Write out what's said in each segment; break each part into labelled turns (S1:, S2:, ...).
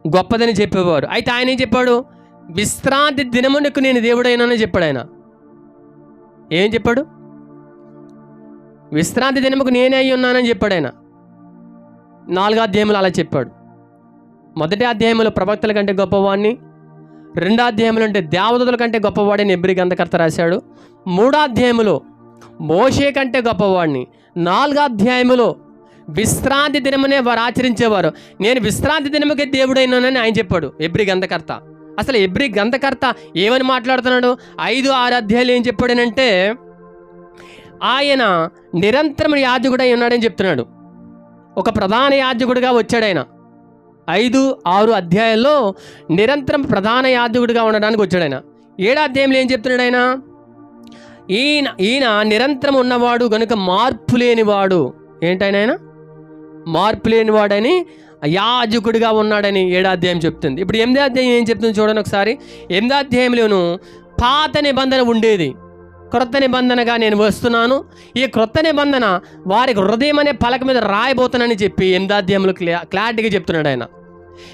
S1: గొప్పదని చెప్పేవారు. అయితే ఆయన ఏం చెప్పాడు? విశ్రాంతి దినమునకు నేను దేవుడైనానని చెప్పాడు. ఆయన ఏం చెప్పాడు? విశ్రాంతి దినముకు నేనే అయి ఉన్నానని చెప్పాడు. ఆయన 4వ అధ్యాయంలో అలా చెప్పాడు. 1వ అధ్యాయంలో ప్రవక్తల కంటే గొప్పవాడిని, 2వ అధ్యాయంలో అంటే దేవదూతల కంటే గొప్పవాడిని హెబ్రీ గ్రంథకర్త రాశాడు. 3వ అధ్యాయంలో మోషే కంటే గొప్పవాడిని, 4వ అధ్యాయంలో విశ్రాంతి దినమునే వారు ఆచరించేవారు, నేను విశ్రాంతి దినముకే దేవుడైనానని ఆయన చెప్పాడు హెబ్రీ గ్రంథకర్త. అసలు హెబ్రీ గ్రంథకర్త ఏమని మాట్లాడుతున్నాడు? 5, 6 అధ్యాయాలు ఏం చెప్పాడనంటే ఆయన నిరంతరం యాజకుడై ఉన్నాడని చెప్తున్నాడు. ఒక ప్రధాన యాజకుడిగా వచ్చాడు ఆయన. 5, 6 అధ్యాయాల్లో నిరంతరం ప్రధాన యాజకుడిగా ఉండడానికి వచ్చాడు ఆయన. 7వ అధ్యాయంలో ఏం చెప్తున్నాడు ఆయన? ఈయన నిరంతరం ఉన్నవాడు గనుక మార్పు లేనివాడు. ఏంటైనా ఆయన మార్పు లేనివాడని యాజకుడిగా ఉన్నాడని 7వ అధ్యాయం చెప్తుంది. ఇప్పుడు 8వ అధ్యాయం ఏం చెప్తుంది చూడండి ఒకసారి. 8వ అధ్యాయంలోను పాత నిబంధన ఉండేది, క్రొత్త నిబంధనగా నేను వస్తున్నాను, ఈ క్రొత్త నిబంధన వారికి హృదయం అనే పలక మీద రాయబోతానని చెప్పి 8వ అధ్యాయంలో క్లారిటీగా చెప్తున్నాడు ఆయన.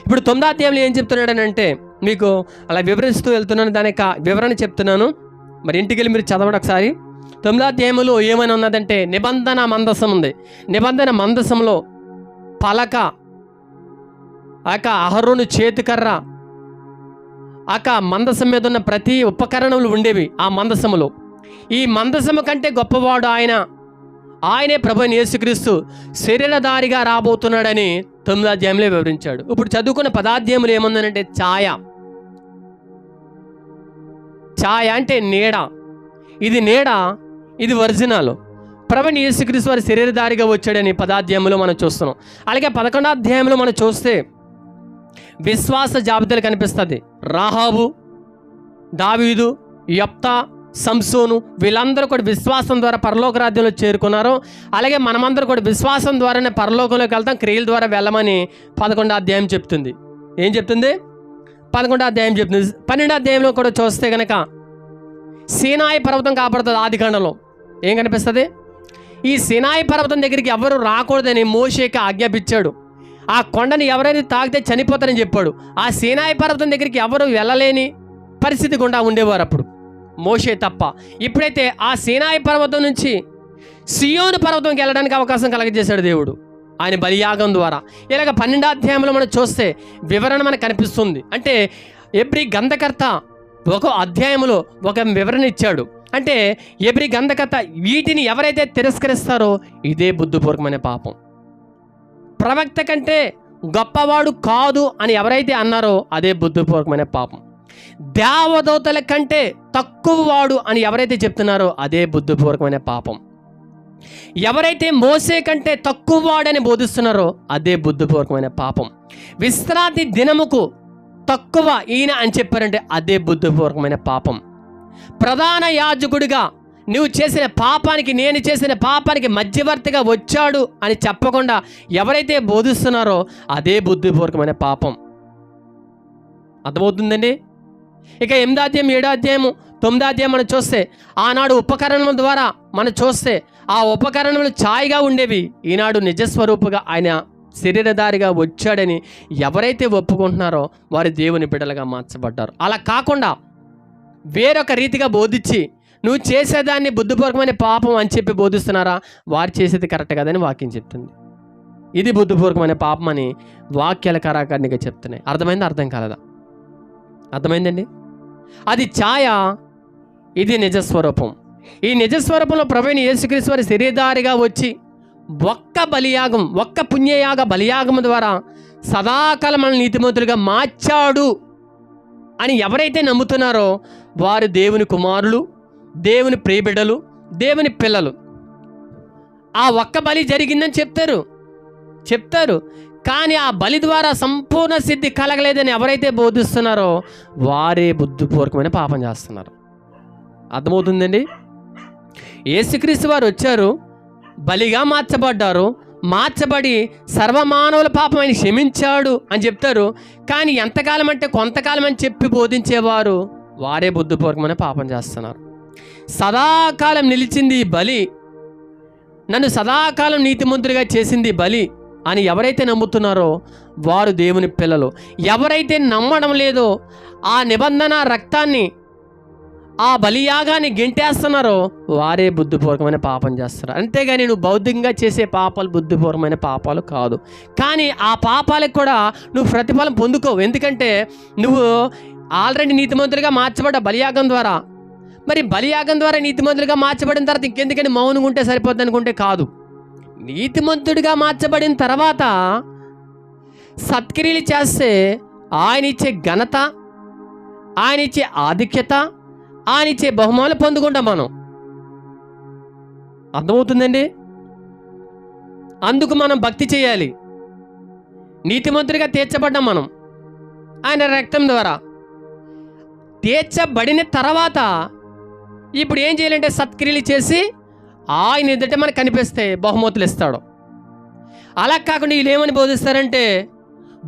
S1: ఇప్పుడు 9వ అధ్యాయంలో ఏం చెప్తున్నాడు అంటే మీకు అలా వివరిస్తూ వెళ్తున్నాను, దానికి వివరణ చెప్తున్నాను. మరి ఇంటికి వెళ్ళి మీరు చదవండి ఒకసారి. 9వ అధ్యాయంలో ఏమైనా ఉన్నదంటే నిబంధన మందసం ఉంది. నిబంధన మందసంలో పలక, అహరోను చేతికర్ర, మందసం మీద ఉన్న ప్రతి ఉపకరణములు ఉండేవి ఆ మందసములో. ఈ మందసము కంటే గొప్పవాడు ఆయనే ప్రభువైన యేసుక్రీస్తు శరీరధారిగా రాబోతున్నాడని 9వ అధ్యాయంలో వివరించాడు. ఇప్పుడు చదువుకున్న 10వ అధ్యాయంలో ఏముందనంటే ఛాయ అంటే నీడ. ఇది నీడ, ఇది ఒరిజినల్. ప్రభువైన యేసుక్రీస్తు వారి శరీరధారిగా వచ్చాడని 10వ అధ్యాయంలో మనం చూస్తున్నాం. అలాగే 11వ అధ్యాయంలో మనం చూస్తే విశ్వాస జాబితాలు కనిపిస్తుంది. రాహాబు, దావీదు, యెఫ్తా, సంసోను వీళ్ళందరూ కూడా విశ్వాసం ద్వారా పరలోక రాజ్యంలో చేరుకున్నారు. అలాగే మనమందరూ కూడా విశ్వాసం ద్వారానే పరలోకంలోకి వెళ్తాం, క్రియల ద్వారా వెళ్ళమని 11వ అధ్యాయం చెప్తుంది. ఏం చెప్తుంది? 11వ అధ్యాయం చెప్తుంది. 12వ అధ్యాయంలో కూడా చూస్తే కనుక సీనాయి పర్వతం కాపాడుతుంది. ఆదికాండంలో ఏం కనిపిస్తుంది? ఈ సీనాయి పర్వతం దగ్గరికి ఎవరు రాకూడదని మోషేకి ఆజ్ఞాపించాడు. ఆ కొండని ఎవరైనా తాకితే చనిపోతారని చెప్పాడు. ఆ సీనాయి పర్వతం దగ్గరికి ఎవరు వెళ్ళలేని పరిస్థితి గుండా ఉండేవారు అప్పుడు, మోషే తప్ప. ఇప్పుడైతే ఆ సీనాయి పర్వతం నుంచి సియోను పర్వతంకి వెళ్ళడానికి అవకాశం కలగజేశాడు దేవుడు ఆయన బలియాగం ద్వారా. ఇలాగ 12వ అధ్యాయంలో మనం చూస్తే వివరణ మనకు కనిపిస్తుంది. అంటే హెబ్రీ గ్రంథకర్త ఒక అధ్యాయంలో ఒక వివరణ ఇచ్చాడు. అంటే హెబ్రీ గ్రంథకర్త వీటిని ఎవరైతే తిరస్కరిస్తారో ఇదే బుద్ధిపూర్వకమైన పాపం. ప్రవక్త కంటే గొప్పవాడు కాదు అని ఎవరైతే అన్నారో అదే బుద్ధిపూర్వకమైన పాపం. దేవదూతల కంటే తక్కువ వాడు అని ఎవరైతే చెప్తున్నారో అదే బుద్ధిపూర్వకమైన పాపం. ఎవరైతే మోసే కంటే తక్కువ వాడని బోధిస్తున్నారో అదే బుద్ధిపూర్వకమైన పాపం. విశ్రాంతి దినముకు తక్కువ ఈయన అని చెప్పారంటే అదే బుద్ధిపూర్వకమైన పాపం. ప్రధాన యాజకుడిగా నువ్వు చేసిన పాపానికి, నేను చేసిన పాపానికి మధ్యవర్తిగా వచ్చాడు అని చెప్పకుండా ఎవరైతే బోధిస్తున్నారో అదే బుద్ధిపూర్వకమైన పాపం. అర్థమవుతుందండి? ఇక 8వ అధ్యాయం, 7వ అధ్యాయము, 9వ అధ్యాయం మనం చూస్తే ఆనాడు ఉపకరణం ద్వారా మనం చూస్తే ఆ ఉపకరణములు ఛాయగా ఉండేవి. ఈనాడు నిజస్వరూపుగా ఆయన శరీరధారిగా వచ్చాడని ఎవరైతే ఒప్పుకుంటున్నారో వారు దేవుని బిడ్డలుగా మార్చబడ్డారు. అలా కాకుండా వేరొక రీతిగా బోధించి నువ్వు చేసేదాన్ని బుద్ధిపూర్వకమైన పాపం అని చెప్పి బోధిస్తున్నారా, వారు చేసేది కరెక్ట్ కదని వాక్యం చెప్తుంది. ఇది బుద్ధిపూర్వకమైన పాపం అని వాక్యాల కరాకారణిగా చెప్తున్నాయి. అర్థమైందా? అర్థం కాలేదా? అర్థమైందండి? అది ఛాయ, ఇది నిజస్వరూపం. ఈ నిజస్వరూపంలో ప్రభువైన యేసుక్రీస్తు వారి శరీరధారిగా వచ్చి ఒక్క బలియాగం, ఒక్క పుణ్యయాగ బలియాగం ద్వారా సదాకాలం మన నీతిమంతులుగా మార్చాడు అని ఎవరైతే నమ్ముతున్నారో వారు దేవుని కుమారులు, దేవుని ప్రియబిడ్డలు, దేవుని పిల్లలు. ఆ ఒక్క బలి జరిగిందని చెప్తారు కానీ ఆ బలి ద్వారా సంపూర్ణ సిద్ధి కలగలేదని ఎవరైతే బోధిస్తున్నారో వారే బుద్ధిపూర్వకమైన పాపం చేస్తున్నారు. అర్థమవుతుందండి? యేసుక్రీస్తు వారు వచ్చారు, బలిగా మార్చబడ్డారు, మార్చబడి సర్వమానవుల పాపం ఆయన క్షమించాడు అని చెప్తారు. కానీ ఎంతకాలం అంటే కొంతకాలం అని చెప్పి బోధించేవారు వారే బుద్ధిపూర్వకమైన పాపం చేస్తున్నారు. సదాకాలం నిలిచింది బలి, నన్ను సదాకాలం నీతిమంతుడిగా చేసింది బలి, అని ఎవరైతే నమ్ముతున్నారో వారు దేవుని పిల్లలు. ఎవరైతే నమ్మడం లేదో, ఆ నిబంధన రక్తాన్ని, ఆ బలియాగాన్ని గెంటేస్తున్నారో వారే బుద్ధిపూర్వకమైన పాపం చేస్తారు. అంతేగాని నువ్వు బౌద్ధికంగా చేసే పాపాలు బుద్ధిపూర్వకమైన పాపాలు కాదు. కానీ ఆ పాపాలకు కూడా నువ్వు ప్రతిఫలం పొందుకోవు. ఎందుకంటే నువ్వు ఆల్రెడీ నీతిమంతులుగా మార్చబడ్డ బలియాగం ద్వారా. మరి బలియాగం ద్వారా నీతిమంతులుగా మార్చబడిన తర్వాత ఇంకెందుకని మౌనంగా ఉంటే సరిపోద్ది అనుకుంటే కాదు. నీతిమంతుడిగా మార్చబడిన తర్వాత సత్క్రియలు చేస్తే ఆయన ఇచ్చే ఘనత, ఆయన ఇచ్చే ఆధిక్యత, ఆయన ఇచ్చే బహుమానాలు పొందుకుంటాం మనం. అర్థమవుతుందండి? అందుకు మనం భక్తి చేయాలి. నీతిమంతుడిగా తీర్చబడ్డాం మనం ఆయన రక్తం ద్వారా. తీర్చబడిన తర్వాత ఇప్పుడు ఏం చేయాలంటే సత్క్రియలు చేసి ఆయన ఎదుట మనకు కనిపిస్తే బహుమతులు ఇస్తాడు. అలా కాకుండా వీళ్ళు ఏమని బోధిస్తారంటే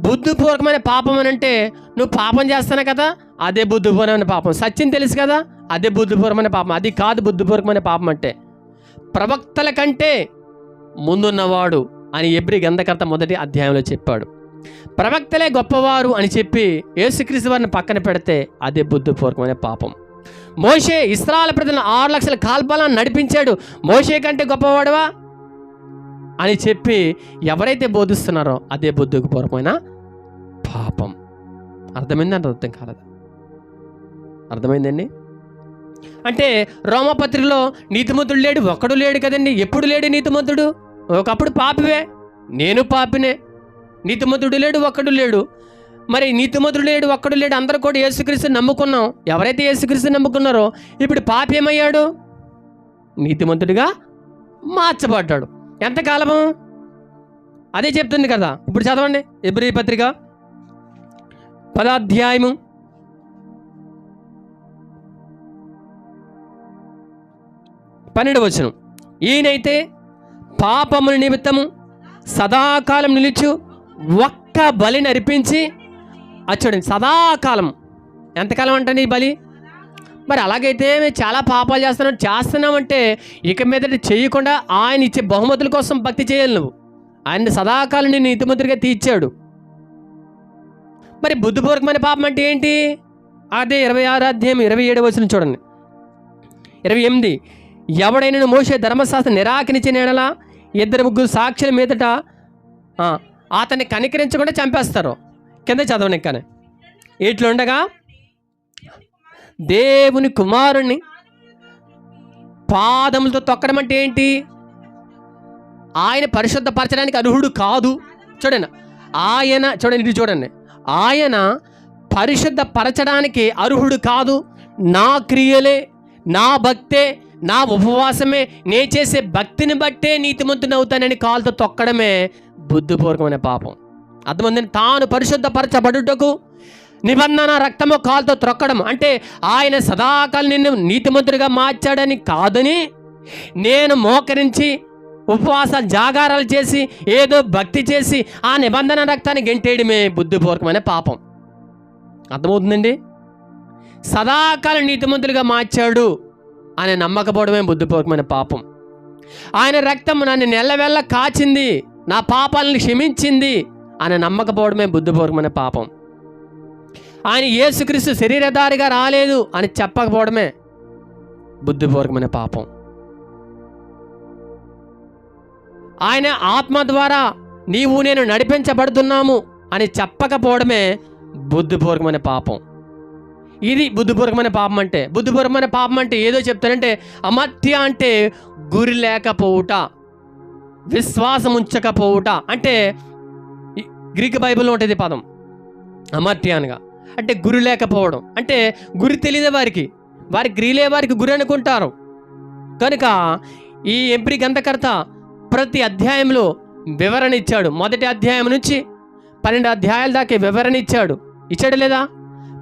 S1: బుద్ధిపూర్వకమైన పాపం అని అంటే నువ్వు పాపం చేస్తాను కదా, అదే బుద్ధిపూర్వకమైన పాపం. సత్యం తెలుసు కదా, అదే బుద్ధిపూర్వకమైన పాపం. అది కాదు బుద్ధిపూర్వకమైన పాపం అంటే. ప్రవక్తల కంటే ముందున్నవాడు అని హెబ్రీ గ్రంథకర్త 1వ అధ్యాయంలో చెప్పాడు. ప్రవక్తలే గొప్పవారు అని చెప్పి యేసుక్రీస్తు వారిని పక్కన పెడితే అదే బుద్ధిపూర్వకమైన పాపం. మోషే ఇశ్రాయేలు ప్రజలను 6 లక్షల కాల్బలాన్ని నడిపించాడు, మోషే కంటే గొప్పవాడువా అని చెప్పి ఎవరైతే బోధిస్తున్నారో అదే బుద్ధిపూర్వకమైన పాపం. అర్థమైందంటే అర్థం కాలేదా? అర్థమైందండి? అంటే రోమపత్రికలో నీతిమంతుడు లేడు, ఒక్కడు లేడు కదండి. ఎప్పుడు లేడు నీతిమంతుడు? ఒకప్పుడు పాపివే, నేను పాపినే. నీతిమంతుడు లేడు, ఒక్కడు లేడు. మరి నీతిమంతుడు లేడు, ఒక్కడు లేడు, అందరూ కూడా యేసుక్రీస్తుని నమ్ముకున్నాం. ఎవరైతే యేసుక్రీస్తుని నమ్ముకున్నారో ఇప్పుడు పాపి ఏమయ్యాడు? నీతిమంతుడిగా మార్చబడ్డాడు. ఎంతకాలము? అదే చెప్తుంది కదా. ఇప్పుడు చదవండి హెబ్రీ పత్రిక 10వ అధ్యాయము 12వ వచనం. ఈయనైతే పాపముల నిమిత్తము సదాకాలం నిలుచు ఒక్క బలిని అర్పించి, చూడండి సదాకాలం. ఎంతకాలం అంటండి ఈ బలి? మరి అలాగైతే మేము చాలా పాపాలు చేస్తున్నామంటే ఇక మీదట చేయకుండా ఆయన ఇచ్చే బహుమతుల కోసం భక్తి చేయాలి నువ్వు. ఆయన సదాకాలం నేను నీతిమంతుడిగా తీర్చాడు. మరి బుద్ధిపూర్వకమైన పాపం అంటే ఏంటి? అదే 26వ అధ్యాయం 27వ వచనం చూడండి. 28. ఎవడైనా మోషే ధర్మశాస్త్రం నిరాకరించిన ఎడల 2-3 సాక్షుల మీదట అతన్ని కనికరించకుండా చంపేస్తారు. కింద చదవండి. కానీ ఇట్లుండగా దేవుని కుమారుణ్ణి పాదములతో తొక్కడం అంటే ఏంటి? ఆయన పరిశుద్ధపరచడానికి అర్హుడు కాదు. చూడండి ఆయన, చూడండి ఇది చూడండి, ఆయన పరిశుద్ధపరచడానికి అర్హుడు కాదు. నా క్రియలే, నా భక్తే, నా ఉపవాసమే, నే చేసే భక్తిని బట్టే నీతిమంతుని అవుతానని కాలుతో తొక్కడమే బుద్ధిపూర్వకమైన పాపం. అర్థమంది? తాను పరిశుద్ధపరచబడుటకు నిబంధన రక్తము కాలుతో త్రొక్కడం అంటే ఆయన సదాకాలం నిన్ను నీతిమంతుడిగా మార్చాడని కాదని, నేను మోకరించి ఉపవాస జాగారాలు చేసి ఏదో భక్తి చేసి ఆ నిబంధన రక్తాన్ని గెంటేయడమే బుద్ధిపూర్వకమైన పాపం. అర్థమవుతుందండి? సదాకాలం నీతిమంతులుగా మార్చాడు అని నమ్మకపోవడమే బుద్ధిపూర్వకమైన పాపం. ఆయన రక్తం నన్ను నెల్లవెల్ల కాచింది, నా పాపాలను క్షమించింది అని నమ్మకపోవడమే బుద్ధిపూర్వకమైన పాపం. ఆయన యేసుక్రీస్తు శరీరధారిగా రాలేదు అని చెప్పకపోవడమే బుద్ధిపూర్వకమైన పాపం. ఆయన ఆత్మ ద్వారా నీవు నేను నడిపించబడుతున్నాము అని చెప్పకపోవడమే బుద్ధిపూర్వకమైన పాపం. ఇది బుద్ధిపూర్వకమైన పాపం అంటే. బుద్ధిపూర్వకమైన పాపం అంటే ఏదో చెప్తానంటే అమర్త్య అంటే గురి లేకపోవుట, విశ్వాసం ఉంచకపోవుట. అంటే గ్రీక్ బైబిల్లో ఉంటుంది పదం అమర్త్య అనగా. అంటే గురి లేకపోవడం అంటే గురి తెలియదే వారికి గ్రీలే వారికి గురి అనుకుంటారు. కనుక ఈ హెబ్రీ గ్రంథకర్త ప్రతి అధ్యాయంలో వివరణ ఇచ్చాడు. 1వ అధ్యాయం నుంచి 12 అధ్యాయాల దాకా వివరణ ఇచ్చాడు లేదా?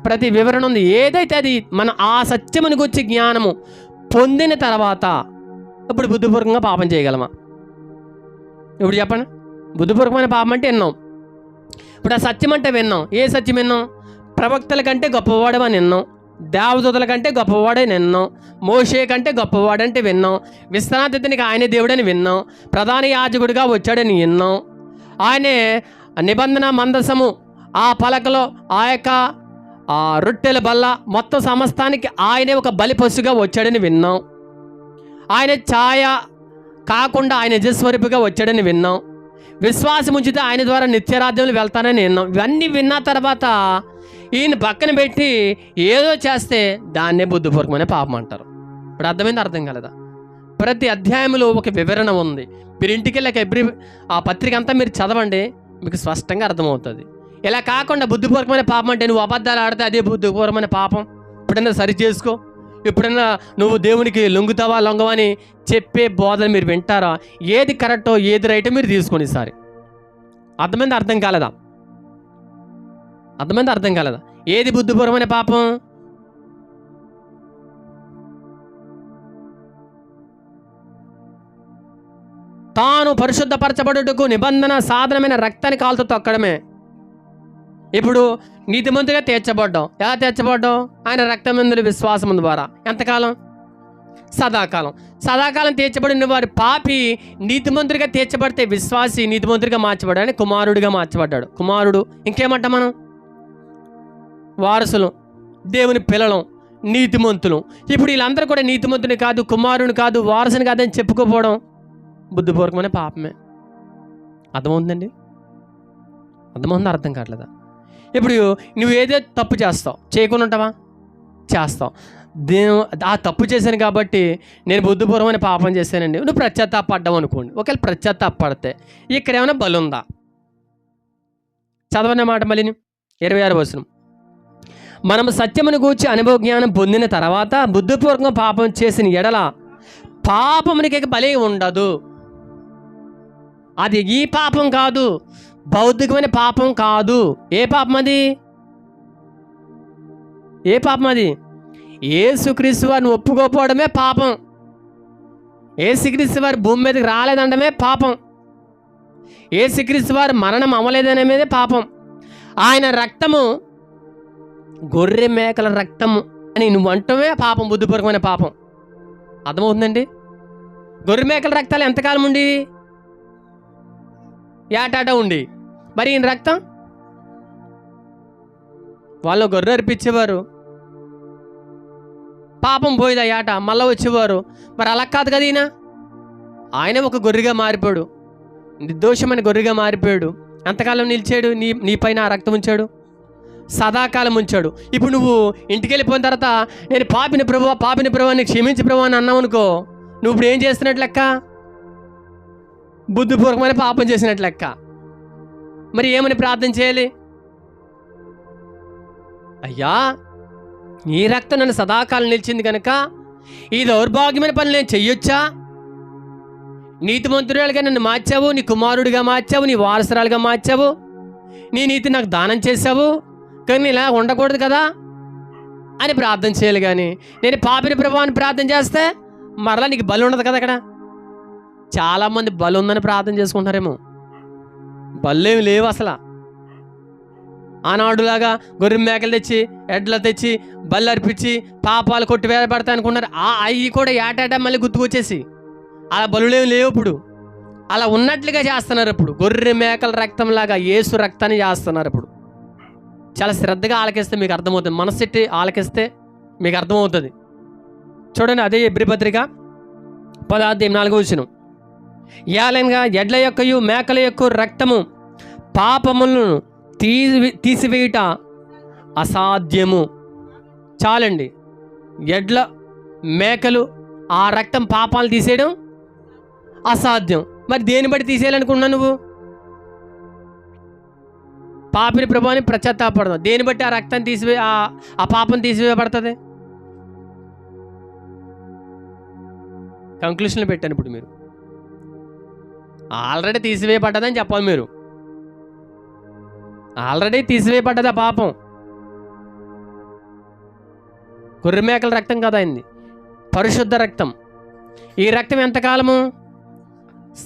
S1: ప్రతి వివరణ ఉంది. ఏదైతే అది మన ఆ సత్యముని గురించి జ్ఞానము పొందిన తర్వాత ఇప్పుడు బుద్ధిపూర్వకంగా పాపం చేయగలమా? ఇప్పుడు చెప్పండి. బుద్ధిపూర్వకమైన పాపం అంటే విన్నాం. ఇప్పుడు ఆ సత్యం అంటే విన్నాం. ఏ సత్యం విన్నాం? ప్రవక్తల కంటే గొప్పవాడని విన్నాం, దేవదూతల కంటే గొప్పవాడని విన్నాం, మోషే కంటే గొప్పవాడంటే విన్నాం, విశ్రాంతికి ఆయన దేవుడని విన్నాం, ప్రధాన యాజకుడిగా వచ్చాడని విన్నాం, ఆయనే నిబంధన మందసము, ఆ పలకలో ఆ యొక్క రొట్టెల బల్ల, మొత్తం సమస్తానికి ఆయనే ఒక బలి పశువుగా వచ్చాడని విన్నాం. ఆయన ఛాయ కాకుండా ఆయన నిజస్వరూపిగా వచ్చాడని విన్నాం. విశ్వాసం ఉంచితే ఆయన ద్వారా నిత్యరాజ్యంలో వెళ్తానని విన్నాం. ఇవన్నీ విన్న తర్వాత ఈయన పక్కన పెట్టి ఏదో చేస్తే దాన్నే బుద్ధిపూర్వకమైన పాపం అంటారు. ఇప్పుడు అర్థమైంది, అర్థం కలదా? ప్రతి అధ్యాయంలో ఒక వివరణ ఉంది. మీరు ఇంటికి వెళ్ళాక ఆ పత్రిక అంతా మీరు చదవండి, మీకు స్పష్టంగా అర్థమవుతుంది. ఇలా కాకుండా బుద్ధిపూర్వకమైన పాపం అంటే నువ్వు అబద్ధాలు ఆడితే అదే బుద్ధిపూర్వకమైన పాపం. ఎప్పుడైనా సరి చేసుకో, ఎప్పుడైనా నువ్వు దేవునికి లొంగుతావా లొంగవా అని చెప్పే బోధలు మీరు వింటారా? ఏది కరెక్టో ఏది రైటో మీరు తీసుకోండి ఈసారి. అర్థమైంది, అర్థం కాలేదా? అర్థమైంది, అర్థం కాలేదా? ఏది బుద్ధిపూర్వకమైన పాపం? తాను పరిశుద్ధపరచబడుటకు నిబంధన సాధనమైన రక్తాన్ని కాలుతో తొక్కడమే. ఇప్పుడు నీతిమంతుగా తీర్చబడ్డాం. ఎలా తీర్చబడ్డాం? ఆయన రక్తమందుల విశ్వాసం ద్వారా. ఎంతకాలం? సదాకాలం. సదాకాలం తీర్చబడిన వారి పాపి నీతిమంతుడిగా తీర్చబడితే విశ్వాసి నీతిమంతుడిగా మార్చబడ్డాడు, కుమారుడిగా మార్చబడ్డాడు. కుమారుడు ఇంకేమంటాం మనం? వారసులు, దేవుని పిల్లలం, నీతిమంతులు. ఇప్పుడు వీళ్ళందరూ కూడా నీతిమంతుని కాదు, కుమారుని కాదు, వారసుని కాదని చెప్పుకోపోవడం బుద్ధిపూర్వకమైన పాపమే. అర్థమవుతుందండి? అర్థమవుతుందా? అర్థం కావట్లేదా? ఇప్పుడు నువ్వు ఏదో తప్పు చేస్తావు, చేయకుండా ఉంటావా? చేస్తావు. ఆ తప్పు చేశాను కాబట్టి నేను బుద్ధిపూర్వకమైన పాపం చేశానండి. నువ్వు పశ్చాత్తాపడ్డావు అనుకోండి. ఒకవేళ పశ్చాత్తాపడితే ఇక్కడ ఏమైనా బలి ఉందా? చదవనే మాట మళ్ళీ 26వ వచనం. మనము సత్యమును గూర్చి అనుభవ జ్ఞానం పొందిన తర్వాత బుద్ధిపూర్వకంగా పాపం చేసిన ఎడల పాపమునికి బలి ఉండదు. అది ఈ పాపం కాదు, భౌతికమైన పాపం కాదు. ఏ పాపం అది? ఏ పాపం అది? యేసుక్రీస్తు వారిని ఒప్పుకోపోవడమే పాపం. యేసుక్రీస్తు వారి భూమి మీదకి రాలేదండమే పాపం. యేసుక్రీస్తు వారి మరణం అవ్వలేదనేదే పాపం. ఆయన రక్తము గొర్రె మేకల రక్తము అని నువ్వు అంటమే పాపం, బుద్ధిపూర్వకమైన పాపం. అర్థమవుతుందండి? గొర్రె మేకల రక్తాలు ఎంతకాలం ఉండి? ఏటాట ఉండి. మరి ఈయన రక్తం వాళ్ళు గొర్రె అర్పించేవారు, పాపం పోయేది ఏట, మళ్ళీ వచ్చేవారు. మరి అలా కాదు కదా, ఆయన ఒక గొర్రెగా మారిపోయాడు, నిర్దోషమైన గొర్రెగా మారిపోయాడు. ఎంతకాలం నిలిచాడు? నీ పైన ఆ రక్తం ఉంచాడు, సదాకాలం ఉంచాడు. ఇప్పుడు నువ్వు ఇంటికి వెళ్ళిపోయిన తర్వాత నేను పాపిని ప్రభువా నీకు క్షమించి ప్రభు అని అన్నావు అనుకో, నువ్వు ఇప్పుడు ఏం చేస్తున్నట్లు లెక్క? బుద్ధిపూర్వకమైన పాపం చేసినట్లు లెక్క. మరి ఏమని ప్రార్థన చేయాలి? అయ్యా, నీ రక్తం నన్ను సదాకాలం నిలిచింది కనుక ఈ దౌర్భాగ్యమైన పనులు నేను చెయ్యొచ్చా? నీతిమంతురాలుగా నన్ను మార్చావు, నీ కుమారుడిగా మార్చావు, నీ వారసురాలుగా మార్చావు, నీ నీతి నాకు దానం చేశావు, కానీ ఇలా ఉండకూడదు కదా అని ప్రార్థన చేయాలి. కానీ నేను పాపిని ప్రభావాన్ని ప్రార్థన చేస్తే మరలా నీకు బలి ఉండదు కదా. అక్కడ చాలామంది బలి ఉందని ప్రార్థన చేసుకుంటారేమో, బల్లేమి లేవు అసలు. ఆనాడులాగా గొర్రె మేకలు తెచ్చి ఎడ్ల తెచ్చి బల్లి అర్పించి పాపాలు కొట్టి వేయబడతాయి అనుకున్నారు. అవి కూడా ఏటాటా మళ్ళీ గుర్తుకొచ్చేసి అలా బలులేమి లేవు. ఇప్పుడు అలా ఉన్నట్లుగా చేస్తున్నారు. ఇప్పుడు గొర్రె మేకల రక్తంలాగా యేసు రక్తాన్ని చేస్తున్నారు. ఇప్పుడు చాలా శ్రద్ధగా ఆలకిస్తే మీకు అర్థమవుతుంది, మనసెట్టి ఆలకిస్తే మీకు అర్థమవుతుంది. చూడండి, అదే హెబ్రీ పత్రిక 10:4 ఏలైనగా ఎడ్ల యొక్కయు మేకల యొక్క రక్తము పాపములను తీసివేయుట అసాధ్యము. చాలండి, ఎడ్ల మేకలు ఆ రక్తం పాపాలు తీసేయడం అసాధ్యం. మరి దేని బట్టి తీసేయాలనుకున్నావు నువ్వు? పాపిని ప్రభువాన్ని పశ్చాత్తాపడదాం. దేని బట్టి ఆ రక్తాన్ని ఆ పాపం తీసివేయబడుతుంది? కంక్లూషన్లు పెట్టాను. ఇప్పుడు మీరు ఆల్రెడీ తీసివేయబడ్డదని చెప్పాలి. మీరు ఆల్రెడీ తీసివేయబడ్డది ఆ పాపం. గొర్రె మేకల రక్తం కదా అయింది, పరిశుద్ధ రక్తం. ఈ రక్తం ఎంతకాలము?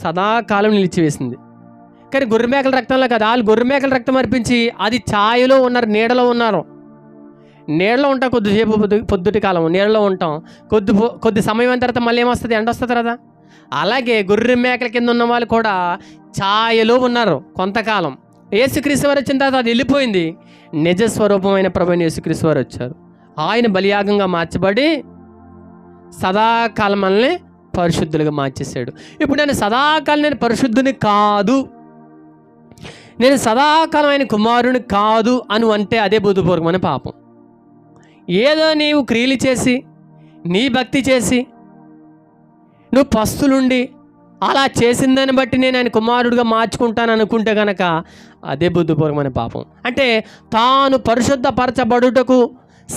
S1: సదాకాలం నిలిచివేసింది. కానీ గొర్రె మేకల రక్తంలో కదా, వాళ్ళు గొర్రె మేకల రక్తం అర్పించి అది ఛాయలో ఉన్నారు, నీడలో ఉన్నారు. నీడలో ఉంటాం కొద్దిసేపు, పొద్దుటి కాలం నీడలో ఉంటాం. కొద్ది సమయం అయిన తర్వాత మళ్ళీ ఏమొస్తుంది? ఎండ వస్తుంది కదా. అలాగే గొర్రె మేకల కింద ఉన్న వాళ్ళు కూడా ఛాయలో ఉన్నారు కొంతకాలం. యేసుక్రీస్తు వారు వచ్చిన తర్వాత అది వెళ్ళిపోయింది. నిజ స్వరూపమైన ప్రభువైన యేసుక్రీస్తు వారు వచ్చారు. ఆయన బలియాగంగా మార్చబడి సదాకాలం మనల్ని పరిశుద్ధులుగా మార్చేశాడు. ఇప్పుడు నేను సదాకాలం నేను పరిశుద్ధుని కాదు, నేను సదాకాలం ఆయన కుమారుని కాదు అని అంటే అదే బుద్ధిపూర్వకమైన పాపం. ఏదో నీవు క్రియలు చేసి, నీ భక్తి చేసి, నువ్వు పస్తులుండి అలా చేసిందని బట్టి నేను ఆయన కుమారుడిగా మార్చుకుంటాను అనుకుంటే కనుక అదే బుద్ధిపూర్వకమైన పాపం. అంటే తాను పరిశుద్ధపరచబడుటకు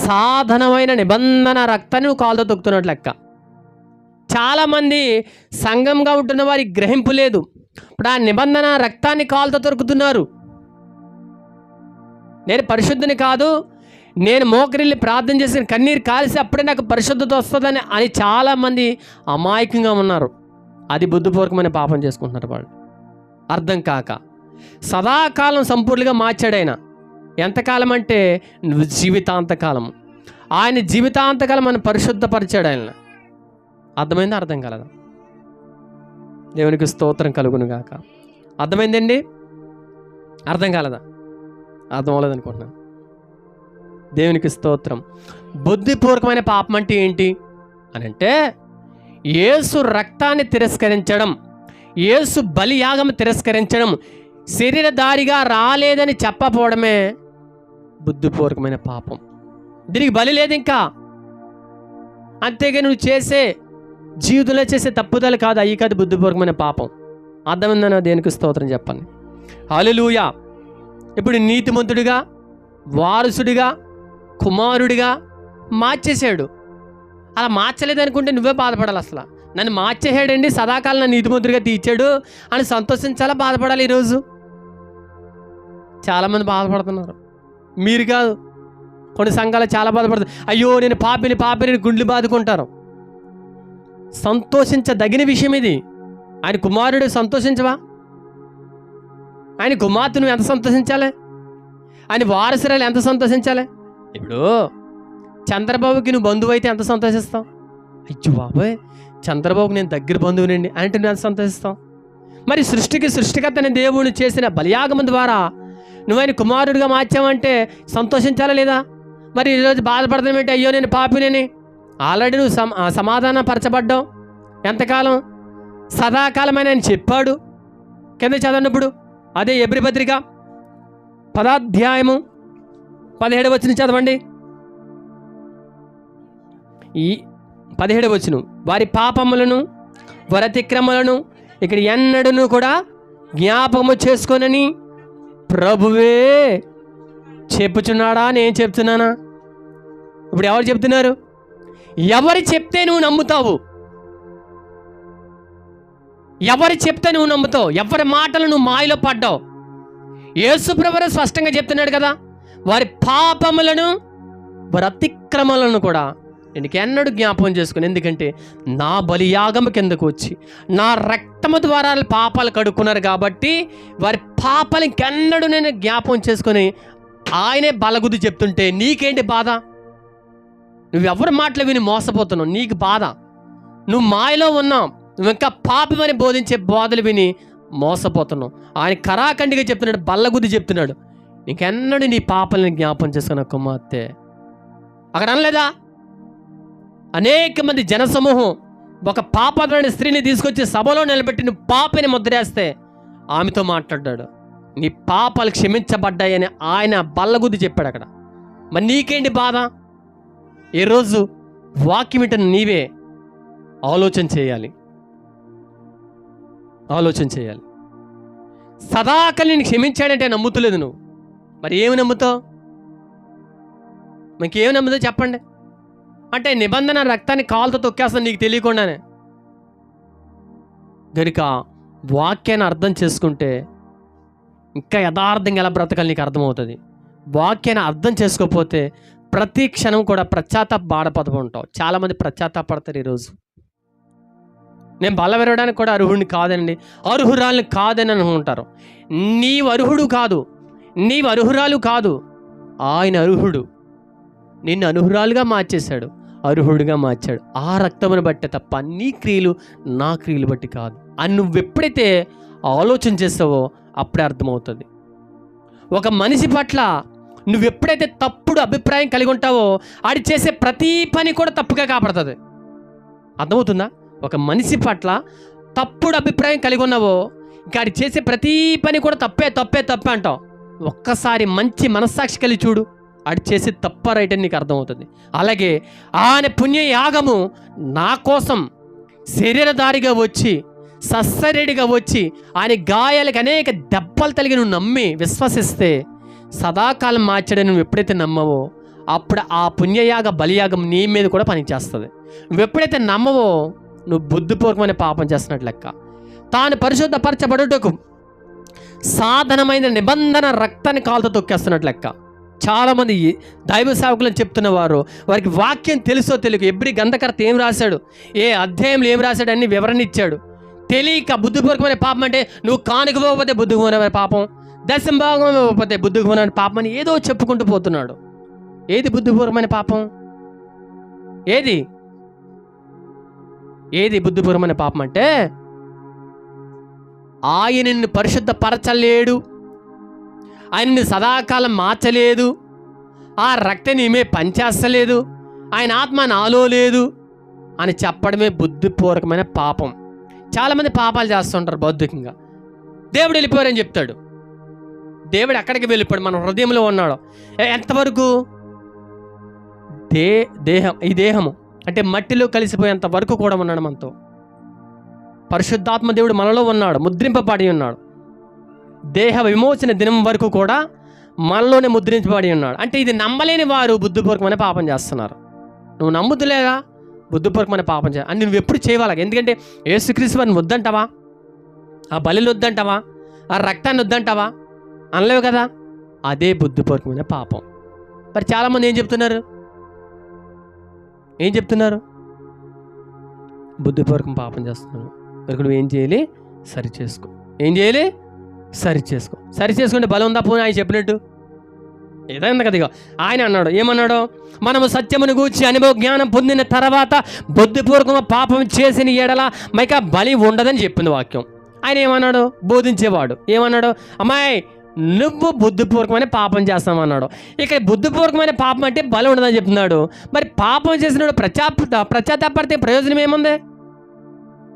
S1: సాధనమైన నిబంధన రక్తాన్ని కాలుతో తొక్కుతున్నట్లు లెక్క. చాలామంది సంఘంగా ఉంటున్న వారికి గ్రహింపు లేదు. ఇప్పుడు ఆ నిబంధన రక్తాన్ని కాలుతో తొరుకుతున్నారు. నేను పరిశుద్ధిని కాదు, నేను మోకరిల్లి ప్రార్థన చేసిన కన్నీరు కాల్సి అప్పుడే నాకు పరిశుద్ధత వస్తుందని అని చాలామంది అమాయకంగా ఉన్నారు. అది బుద్ధిపూర్వకమైన పాపం చేసుకుంటున్నారు వాళ్ళు, అర్థం కాక. సదాకాలం సంపూర్ణంగా మార్చాడు ఆయన. ఎంతకాలం అంటే జీవితాంతకాలం. ఆయన జీవితాంతకాలం మనం పరిశుద్ధపరిచాడు ఆయన. అర్థమైందా? అర్థం కలదా? దేవునికి స్తోత్రం కలుగును గాక. అర్థమైందండి? అర్థం కాలదా? అర్థం అవ్వలేదు అనుకుంటున్నాను. దేవునికి స్తోత్రం. బుద్ధిపూర్వకమైన పాపం అంటే ఏంటి అని అంటే యేసు రక్తాన్ని తిరస్కరించడం, యేసు బలియాగం తిరస్కరించడం, శరీరధారిగా రాలేదని చెప్పపోవడమే బుద్ధిపూర్వకమైన పాపం. దీనికి బలి లేదు ఇంకా. అంతేగా నువ్వు చేసే జీవితంలో చేసే తప్పుదలు కాదు, అయ్యి కాదు బుద్ధిపూర్వకమైన పాపం. అర్థమైందనో? దేనికి స్తోత్రం చెప్పండి. హల్లెలూయా. ఇప్పుడు నీతిమంతుడిగా, వారసుడిగా, కుమారుడిగా మార్చేశాడు. అలా మార్చలేదనుకుంటే నువ్వే బాధపడాలి. అసలు నన్ను మార్చేసాడండి, సదాకాలం నన్ను నీతిమంతుడిగా తీర్చాడు అని సంతోషించాలా, బాధపడాలి? ఈరోజు చాలామంది బాధపడుతున్నారు. మీరు కాదు, కొన్ని సంఘాలు చాలా బాధపడుతుంది. అయ్యో నేను పాపిని గుండెలు బాదుకుంటారు. సంతోషించదగిన విషయం ఇది. ఆయన కుమారుడు సంతోషించవా? ఆయన కుమార్తె నువ్వు ఎంత సంతోషించాలి? ఆయన వారసురాలు ఎంత సంతోషించాలి? ఇప్పుడు చంద్రబాబుకి నువ్వు బంధువు అయితే ఎంత సంతోషిస్తావు? అయ్యో బాబోయ్, చంద్రబాబుకి నేను దగ్గర బంధువునండి అంటే నువ్వు ఎంత సంతోషిస్తావు? మరి సృష్టికర్తని దేవుడిని చేసిన బలియాగం ద్వారా నువ్వు ఆయన కుమారుడిగా మార్చావంటే సంతోషించాలా లేదా? మరి ఈరోజు బాధపడతామేంటి? అయ్యో నేను పాపినని. ఆల్రెడీ నువ్వు సమాధాన పరచబడ్డావు. ఎంతకాలం? సదాకాలమైన ఆయన చెప్పాడు. కింద చదవనప్పుడు అదే ఎబ్రీ పత్రిక 10వ అధ్యాయము 17వ వచనం చదవండి. ఈ 17వ వచనం, వారి పాపములను వారి అతిక్రమలను ఇక్కడ ఎన్నడూ కూడా జ్ఞాపకము చేసుకోనని ప్రభువే చెప్పుచున్నాడా? నేను చెప్తున్నానా? ఇప్పుడు ఎవరు చెప్తున్నారు? ఎవరు చెప్తే నువ్వు నమ్ముతావు? ఎవరు చెప్తే నువ్వు నమ్ముతావు? ఎవరి మాటలు నువ్వు మాయలో పడ్డావు? యేసు ప్రభువు స్పష్టంగా చెప్తున్నాడు కదా, వారి పాపములను వారి అతిక్రమలను కూడా ఎన్నడూ జ్ఞాపకం చేసుకుని. ఎందుకంటే నా బలియాగం కిందకు వచ్చి నా రక్తము ద్వారా పాపాలు కడుక్కున్నారు కాబట్టి వారి పాపాలు ఇంకెన్నడూ నేను జ్ఞాపకం చేసుకొని ఆయనే బలగుద్ది చెప్తుంటే నీకేంటి బాధ? నువ్వెవరి మాటలు విని మోసపోతున్నావు, నీకు బాధ. నువ్వు మాయలో ఉన్నావు, నువ్వు ఇంకా పాపమని బోధించే బోధలు విని మోసపోతున్నావు. ఆయన కరాఖండిగా చెప్తున్నాడు, బల్లగుద్ది చెప్తున్నాడు, నీకెన్నడూ నీ పాపాలని జ్ఞాపకం చేసుకున్న కుమార్తె. అక్కడ అనలేదా? అనేక మంది జనసమూహం ఒక పాపమైన స్త్రీని తీసుకొచ్చి సభలో నిలబెట్టి నువ్వు పాపని ముద్రేస్తే ఆమెతో మాట్లాడ్డాడు, నీ పాపాలు క్షమించబడ్డాయని ఆయన బల్లగుద్ది చెప్పాడు అక్కడ. మరి నీకేంటి బాధ? ఈరోజు వాక్యం వింటున్న నీవే ఆలోచన చేయాలి. సదాకాలం నేను క్షమించాడంటే నమ్ముతలేదు నువ్వు. మరి ఏమి నమ్ముతావు? ఇంకేమి నమ్ముతావు చెప్పండి? అంటే నిబంధన రక్తాన్ని కాలుతో తొక్కేస్తాను నీకు తెలియకుండానే. గనుక వాక్యాన్ని అర్థం చేసుకుంటే ఇంకా యథార్థంగా ఎలా బ్రతకాలి నీకు అర్థమవుతుంది. వాక్యాన్ని అర్థం చేసుకోకపోతే ప్రతి క్షణం కూడా బాధపడుతూ ఉంటావు. చాలామంది పడతారు ఈరోజు. నేను బల్ల విరవడానికి కూడా అర్హుడిని కాదండి, అర్హురాలని కాదని అనుకుంటారు. నీవు అర్హుడు కాదు, నీవు అర్హురాలు కాదు, ఆయన అర్హుడు. నిన్ను అర్హురాలుగా మార్చేశాడు, అర్హుడిగా మార్చాడు. ఆ రక్తమును బట్టే తప్ప నీ క్రియలు నా క్రియలు బట్టి కాదు అని నువ్వు ఎప్పుడైతే ఆలోచన చేస్తావో అప్పుడే అర్థమవుతుంది. ఒక మనిషి పట్ల నువ్వు ఎప్పుడైతే తప్పుడు అభిప్రాయం కలిగి ఉంటావో ఆడి చేసే ప్రతి పని కూడా తప్పుగా కాపాడుతుంది. అర్థమవుతుందా? ఒక మనిషి పట్ల తప్పుడు అభిప్రాయం కలిగి ఉన్నావో ఇంకా ఆడి చేసే ప్రతి పని కూడా తప్పే తప్పే తప్పే అంటావు. ఒక్కసారి మంచి మనస్సాక్షి కలిగి చూడు, ఆడి చేసే తప్ప రైట్ అని నీకు అర్థమవుతుంది. అలాగే ఆయన పుణ్యయాగము నా కోసం శరీరధారిగా వచ్చి సస్సరేడిగా వచ్చి ఆయన గాయాలకు అనేక దెబ్బలు తగిలి నువ్వు నమ్మి విశ్వసిస్తే సదాకాలం మార్చడని నువ్వు ఎప్పుడైతే నమ్మవో అప్పుడు ఆ పుణ్యయాగ బలియాగం నీ మీద కూడా పనిచేస్తుంది. నువ్వు ఎప్పుడైతే నమ్మవో నువ్వు బుద్ధిపూర్వకమైన పాపం చేస్తున్నట్టు లెక్క. తాను పరిశుద్ధపరచబడుటకు సాధనమైన నిబంధన రక్తాన్ని కాలుతో తొక్కేస్తున్నట్టు లెక్క. చాలామంది దైవ సేవకులను చెప్తున్న వారు వారికి వాక్యం తెలుసో తెలియక ఎబ్రి గ్రంథకర్త ఏం రాశాడు, ఏ అధ్యాయంలో ఏం రాశాడు అన్ని వివరణ ఇచ్చాడు. తెలియక బుద్ధిపూర్వకమైన పాపం అంటే నువ్వు కానుక పోతే బుద్ధిపూర్వకమైన పాపం, దశంభాగం పోతే బుద్ధిపూర్వకమైన పాపం అని ఏదో చెప్పుకుంటూ పోతున్నాడు. ఏది బుద్ధిపూర్వకమైన పాపం? ఏది బుద్ధిపూర్వకమైన పాపం అంటే ఆయన నిన్ను పరిశుద్ధపరచలేడు, ఆయన్ని సదాకాలం మార్చలేదు, ఆ రక్తం ఈమె పనిచేస్తలేదు, ఆయన ఆత్మ నాలో లేదు అని చెప్పడమే బుద్ధిపూర్వకమైన పాపం. చాలామంది పాపాలు చేస్తుంటారు బౌద్ధికంగా. దేవుడు వెళ్ళిపోయారని చెప్తాడు. దేవుడు ఎక్కడికి వెళ్ళిపోయాడు? మన హృదయంలో ఉన్నాడు. ఎంతవరకు? ఈ దేహము అంటే మట్టిలో కలిసిపోయేంత వరకు కూడా ఉన్నాడు మనతో. పరిశుద్ధాత్మ దేవుడు మనలో ఉన్నాడు, ముద్రింపబడి ఉన్నాడు. దేహ విమోచన దినం వరకు కూడా మనలోనే ముద్రించబడి ఉన్నాడు. అంటే ఇది నమ్మలేని వారు బుద్ధిపూర్వకమైన పాపం చేస్తున్నారు. నువ్వు నమ్ముతులేగా బుద్ధిపూర్వకమైన పాపం చేయాలి అని నువ్వు ఎప్పుడు చేయవాలి. ఎందుకంటే యేసుక్రీస్తు వారిని వద్దంటావా? ఆ బలిని వద్దంటావా? ఆ రక్తాన్ని వద్దంటావా? అనలేవు కదా. అదే బుద్ధిపూర్వకమైన పాపం. మరి చాలామంది ఏం చెప్తున్నారు? బుద్ధిపూర్వకం పాపం చేస్తున్నాను. మరి నువ్వు ఏం చేయాలి? సరి చేసుకో. ఏం చేయాలి? సరి చేసుకుంటే బలం ఉందా? పోనీ ఆయన చెప్పినట్టు ఏదైంది కదిగా. ఆయన అన్నాడు, ఏమన్నాడు? మనము సత్యమును గూర్చి అనుభవ జ్ఞానం పొందిన తర్వాత బుద్ధిపూర్వకంగా పాపం చేసిన ఎడల మైక బలి ఉండదని చెప్పింది వాక్యం. ఆయన ఏమన్నాడు? బోధించేవాడు ఏమన్నాడు? అమ్మాయి నువ్వు బుద్ధిపూర్వకమైన పాపం చేస్తామన్నాడు. ఇక బుద్ధిపూర్వకమైన పాపం అంటే బలి ఉండదని చెప్తున్నాడు. మరి పాపం చేసినాడు ప్రత్యాపడితే ప్రయోజనం ఏముంది?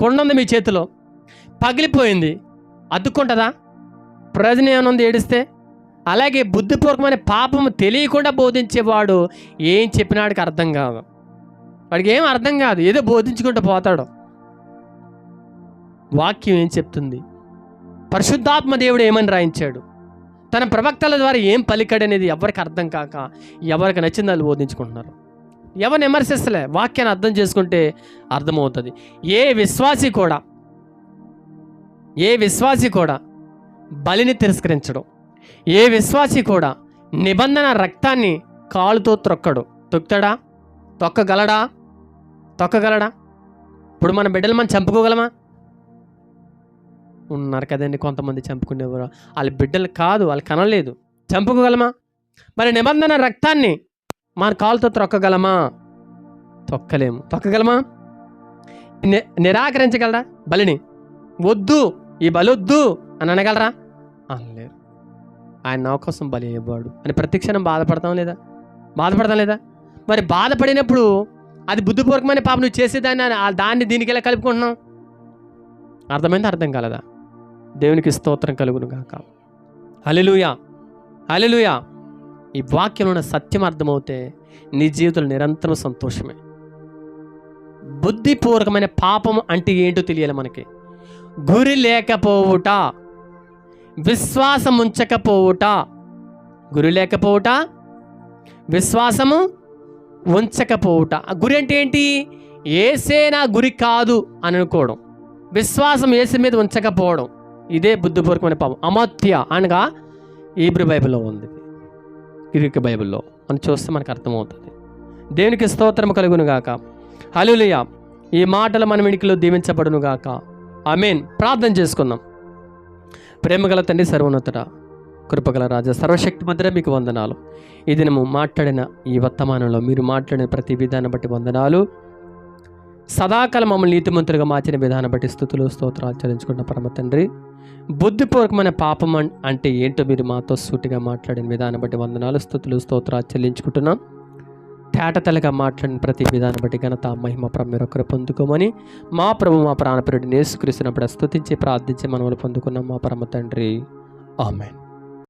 S1: కొండ ఉంది మీ చేతిలో, పగిలిపోయింది, అద్దుకుంటుందా? ప్రయోజనం ఏమనుంది ఏడిస్తే? అలాగే బుద్ధిపూర్వకమైన పాపము తెలియకుండా బోధించేవాడు ఏం చెప్పినాడికి అర్థం కాదు. వాడికి ఏం అర్థం కాదు, ఏదో బోధించుకుంటూ పోతాడు. వాక్యం ఏం చెప్తుంది? పరిశుద్ధాత్మ దేవుడు ఏమని రాయించాడు? తన ప్రవక్తల ద్వారా ఏం పలికాడనేది ఎవరికి అర్థం కాక ఎవరికి నచ్చింది వాళ్ళు బోధించుకుంటున్నారు. ఎవరిని విమర్శిస్తలే, వాక్యాన్ని అర్థం చేసుకుంటే అర్థమవుతుంది. ఏ విశ్వాసి కూడా బలిని తిరస్కరించడం, ఏ విశ్వాసి కూడా నిబంధన రక్తాన్ని కాలుతో తొక్కుతాడా? తొక్కగలడా? ఇప్పుడు మన బిడ్డలు మనం చంపుకోగలమా? ఉన్నారు కదండి కొంతమంది చంపుకునేవారు. వాళ్ళ బిడ్డలు కాదు, వాళ్ళు కనలేదు, చంపుకోగలమా? మరి నిబంధన రక్తాన్ని మన కాలుతో త్రొక్కగలమా? తొక్కలేము. తొక్కగలమా? నిరాకరించగలరా? బలిని వద్దు, ఈ బలి వద్దు అని అనగలరా? అనలేరు. ఆయన నా కోసం బలి అయ్యేవాడు అని ప్రతిక్షణం బాధపడతాం లేదా? మరి బాధపడినప్పుడు అది బుద్ధిపూర్వకమైన పాపం నువ్వు చేసేదాన్ని దీనికి ఎలా కలుపుకుంటున్నావు? అర్థమైంది? అర్థం కాలేదా? దేవునికి స్తోత్రం కలుగును గాక. హల్లెలూయా. ఈ వాక్యంలో ఉన్న సత్యం అర్థమవుతే నీ జీవితంలో నిరంతరం సంతోషమే. బుద్ధిపూర్వకమైన పాపం అంటే ఏంటో తెలియాలి మనకి. గురి లేకపోవుట, విశ్వాసం ఉంచకపోవుట. గురి లేకపోవుట, విశ్వాసము ఉంచకపోవుట. గురి అంటే ఏంటి? ఏసే నా గురి కాదు అని అనుకోవడం, విశ్వాసం ఏసే మీద ఉంచకపోవడం. ఇదే బుద్ధిపూర్వకమైన పాపం. అమత్య అనగా హీబ్రూ బైబిల్లో ఉంది, గ్రీక్ బైబిల్లో మనం చూస్తే మనకు అర్థమవుతుంది. దేవునికి స్తోత్రం కలుగును గాక. హల్లెలూయా. ఈ మాటలు మన వెనుకలో దీవించబడును గాక. ఆమేన్. ప్రార్థన చేసుకుందాం. ప్రేమగల తండ్రి, సర్వోన్నతుడ, కృపగల రాజా, సర్వశక్తి మంతుడా, మీకు వందనాలు. ఈ దినము మాట్లాడిన ఈ వర్తమానంలో మీరు మాట్లాడిన ప్రతి విధానం బట్టి వందనాలు. సదాకాలం మమ్మల్ని నీతిమంతులుగా మార్చిన విధానం బట్టి స్తుతులు స్తోత్రాలు చెల్లించుకున్న పరమ తండ్రి, బుద్ధిపూర్వకమైన పాపం అంటే ఏంటో మీరు మాతో సూటిగా మాట్లాడిన విధానం బట్టి వందనాలు, స్తుతులు, స్తోత్రాలు చెల్లించుకుంటున్నాం. తేటతెల్లగా మాట్లాడిన ప్రతి విధానం బట్టి ఘనత, మహిమ మీరొకరు పొందుకోమని మా ప్రభు మా ప్రాణప్రియుడిని యేసుక్రీస్తుని స్తుతించి ప్రార్థించి మనములు పొందుకున్నాం మా పరమ తండ్రి. ఆమేన్.